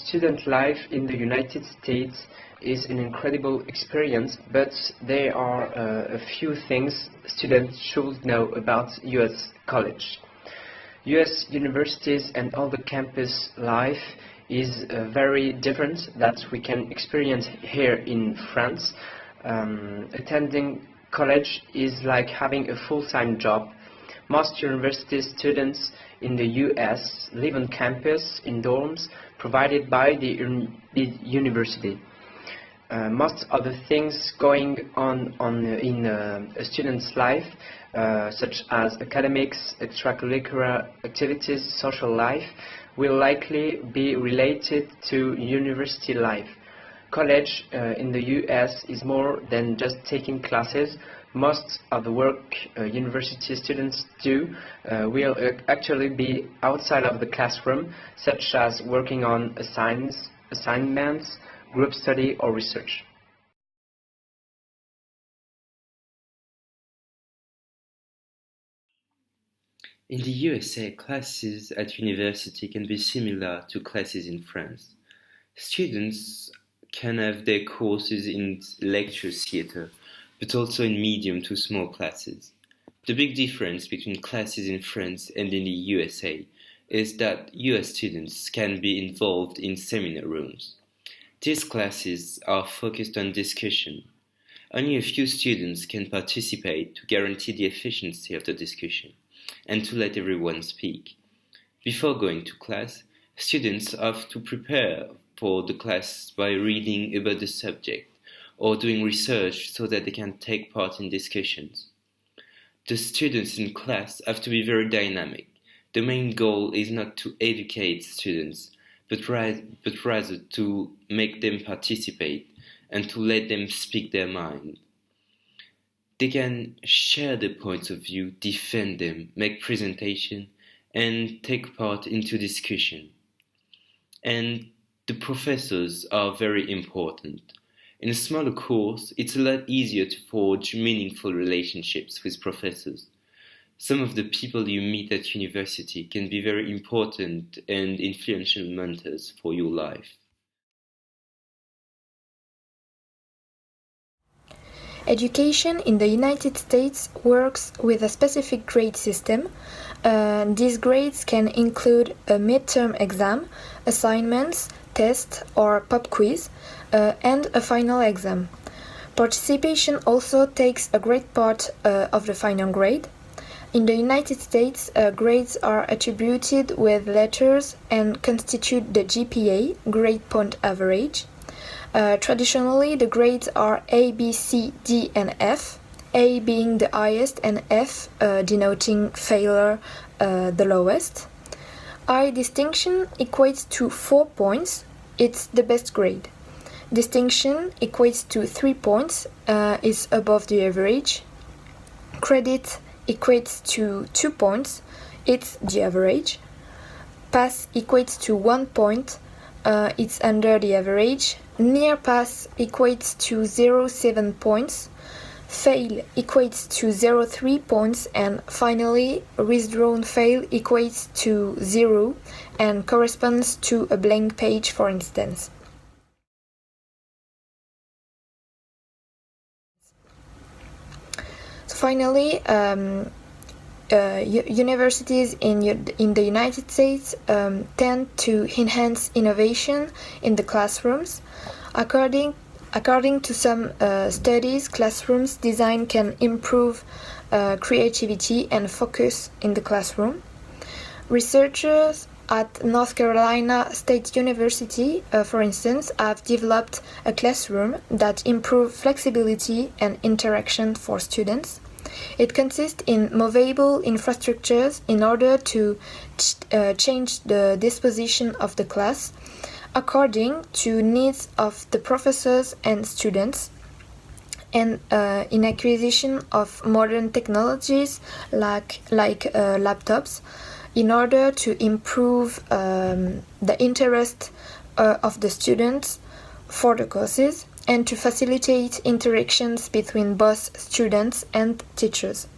Student life in the United States is an incredible experience, but there are a few things students should know about US college. US universities and all the campus life is very different that we can experience here in France. Attending college is like having a full-time job. Most university students in the US live on campus in dorms provided by the university. Most of the things going on in a student's life, such as academics, extracurricular activities, social life, will likely be related to university life. College in the US is more than just taking classes. Most of the work university students do will actually be outside of the classroom, such as working on assignments, group study or research. In the USA, classes at university can be similar to classes in France. Students can have their courses in lecture theatre, but also in medium to small classes. The big difference between classes in France and in the USA is that US students can be involved in seminar rooms. These classes are focused on discussion. Only a few students can participate to guarantee the efficiency of the discussion and to let everyone speak. Before going to class, students have to prepare for the class by reading about the subject or doing research so that they can take part in discussions. The students in class have to be very dynamic. The main goal is not to educate students, but rather to make them participate and to let them speak their mind. They can share their points of view, defend them, make presentation, and take part into discussion. And the professors are very important. In a smaller course, it's a lot easier to forge meaningful relationships with professors. Some of the people you meet at university can be very important and influential mentors for your life. Education in the United States works with a specific grade system. These grades can include a midterm exam, assignments, tests or pop quiz, and a final exam. Participation also takes a great part of the final grade. In the United States, grades are attributed with letters and constitute the GPA, grade point average. Traditionally, the grades are A, B, C, D, and F, A being the highest and F denoting failure the lowest. I distinction equates to 4 points, it's the best grade. Distinction equates to 3 points, is above the average. Credit equates to 2 points, it's the average. Pass equates to 1 point, it's under the average. Near pass equates to 0.7 points. Fail equates to 0.3 points, and finally, withdrawn fail equates to 0 and corresponds to a blank page, for instance. So finally, universities in the United States tend to enhance innovation in the classrooms. According to some studies, classrooms design can improve creativity and focus in the classroom. Researchers at North Carolina State University, for instance, have developed a classroom that improves flexibility and interaction for students. It consists in movable infrastructures in order to change the disposition of the class according to needs of the professors and students, and in acquisition of modern technologies like laptops in order to improve the interest of the students for the courses and to facilitate interactions between both students and teachers.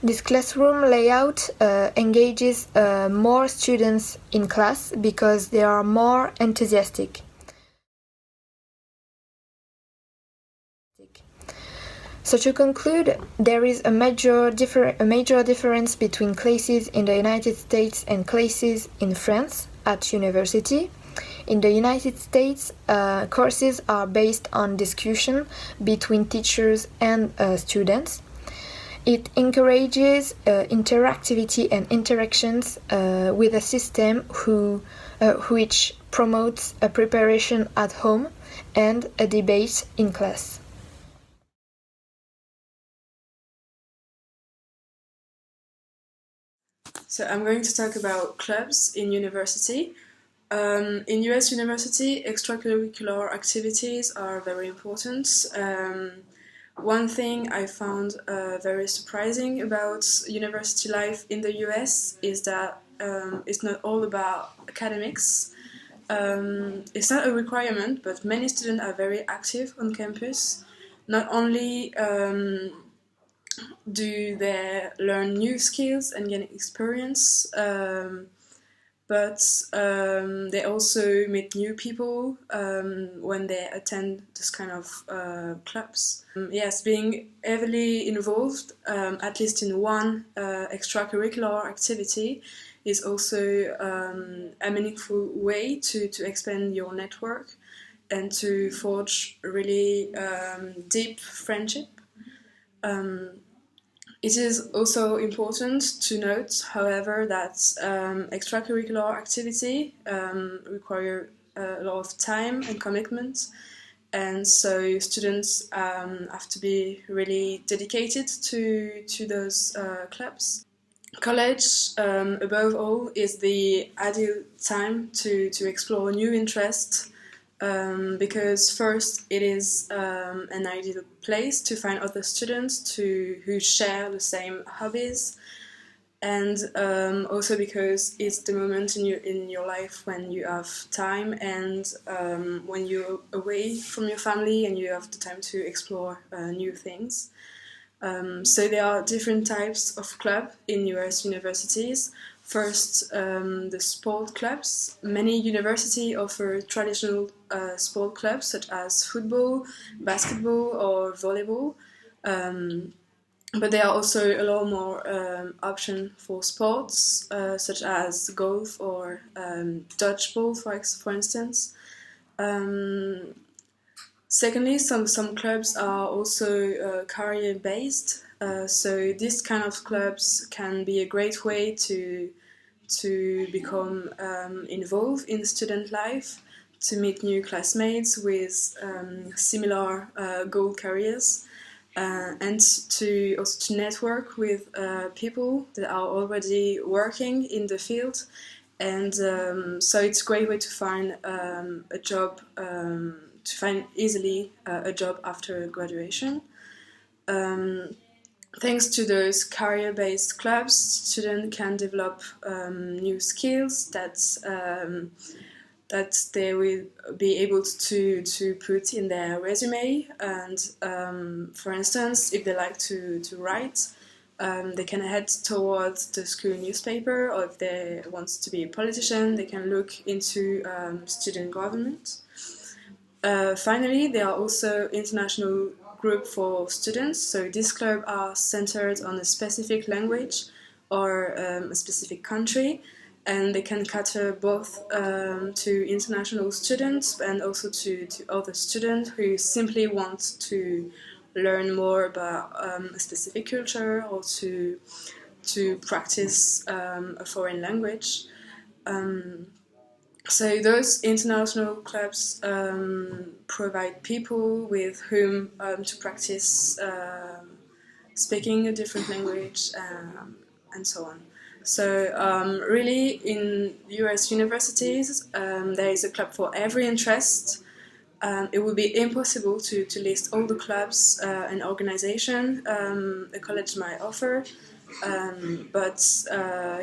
This classroom layout engages more students in class because they are more enthusiastic. So to conclude, there is a major difference between classes in the United States and classes in France at university. In the United States, courses are based on discussion between teachers and students. It encourages interactivity and interactions with a system which promotes a preparation at home and a debate in class. So I'm going to talk about clubs in university. In US university, extracurricular activities are very important. One thing I found very surprising about university life in the US is that it's not all about academics. It's not a requirement, but many students are very active on campus. Not only do they learn new skills and gain experience, but they also meet new people when they attend this kind of clubs. Yes, being heavily involved, at least in one extracurricular activity, is also a meaningful way to expand your network and to forge really deep friendship. It is also important to note, however, that extracurricular activity require a lot of time and commitment, and so students have to be really dedicated to those clubs. College, above all, is the ideal time to explore new interests. Because first it is an ideal place to find other students who share the same hobbies, and also because it's the moment in your life when you have time and when you're away from your family and you have the time to explore new things. So there are different types of club in US universities. First, the sport clubs. Many universities offer traditional sport clubs such as football, basketball, or volleyball. But there are also a lot more options for sports, such as golf or dodgeball, for instance. Secondly, some clubs are also career-based. So this kind of clubs can be a great way to become involved in student life, to meet new classmates with similar goal careers, and to also to network with people that are already working in the field. And so it's a great way to find a job, to find easily a job after graduation. Thanks to those career-based clubs, students can develop new skills that they will be able to put in their resume. And for instance, if they like to write, they can head towards the school newspaper, or if they want to be a politician, they can look into student government. Finally, there are also international group for students. So these clubs are centered on a specific language or a specific country, and they can cater both to international students and also to other students who simply want to learn more about a specific culture or to practice a foreign language. So those international clubs provide people with whom to practice speaking a different language and so on. So really in US universities there is a club for every interest. It would be impossible to list all the clubs and organizations a college might offer, but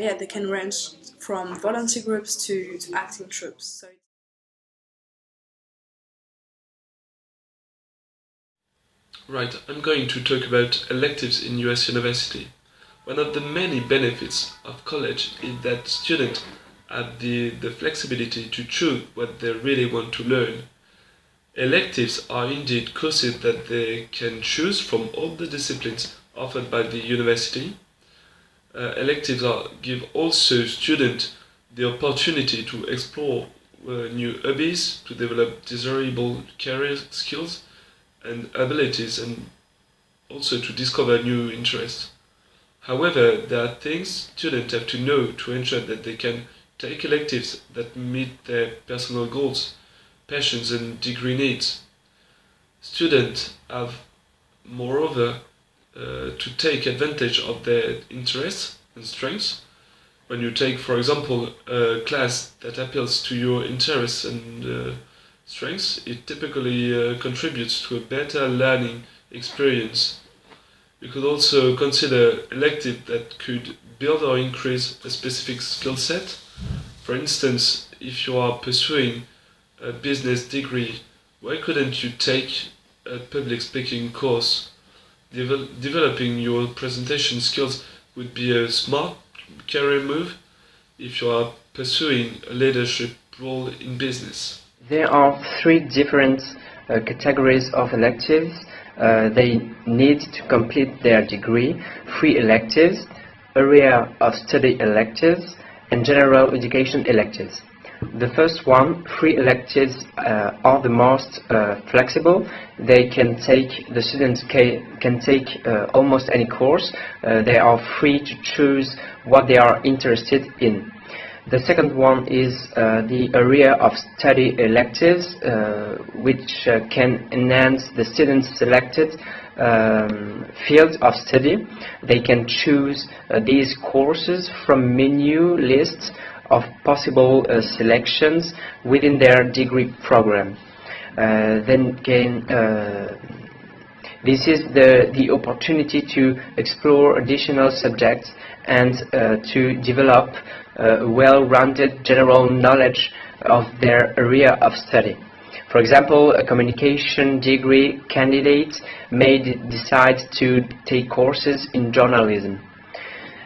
yeah, they can range from volunteer groups to acting troops. So Right, I'm going to talk about electives in US university. One of the many benefits of college is that students have the flexibility to choose what they really want to learn. Electives are indeed courses that they can choose from all the disciplines offered by the university. Electives give also students the opportunity to explore new hobbies, to develop desirable career skills and abilities, and also to discover new interests. However, there are things students have to know to ensure that they can take electives that meet their personal goals, passions and degree needs. Students have, moreover, to take advantage of their interests and strengths. When you take, for example, a class that appeals to your interests and strengths, it typically contributes to a better learning experience. You could also consider electives that could build or increase a specific skill set. For instance, if you are pursuing a business degree, why couldn't you take a public speaking course? Developing your presentation skills would be a smart career move if you are pursuing a leadership role in business. There are three different categories of electives. They need to complete their degree: free electives, area of study electives, and general education electives. The first one, free electives, are the most flexible. The students can take almost any course. They are free to choose what they are interested in. The second one is the area of study electives, which can enhance the students' selected field of study. They can choose these courses from menu lists of possible selections within their degree program. Then again, this is the opportunity to explore additional subjects and to develop a well-rounded general knowledge of their area of study. For example, a communication degree candidate may decide to take courses in journalism.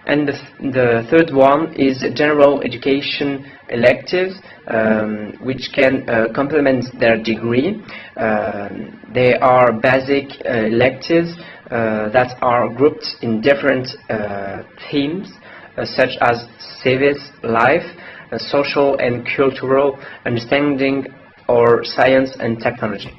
And the third one is general education electives, which can complement their degree. They are basic electives that are grouped in different themes, such as civics, life, social and cultural understanding, or science and technology.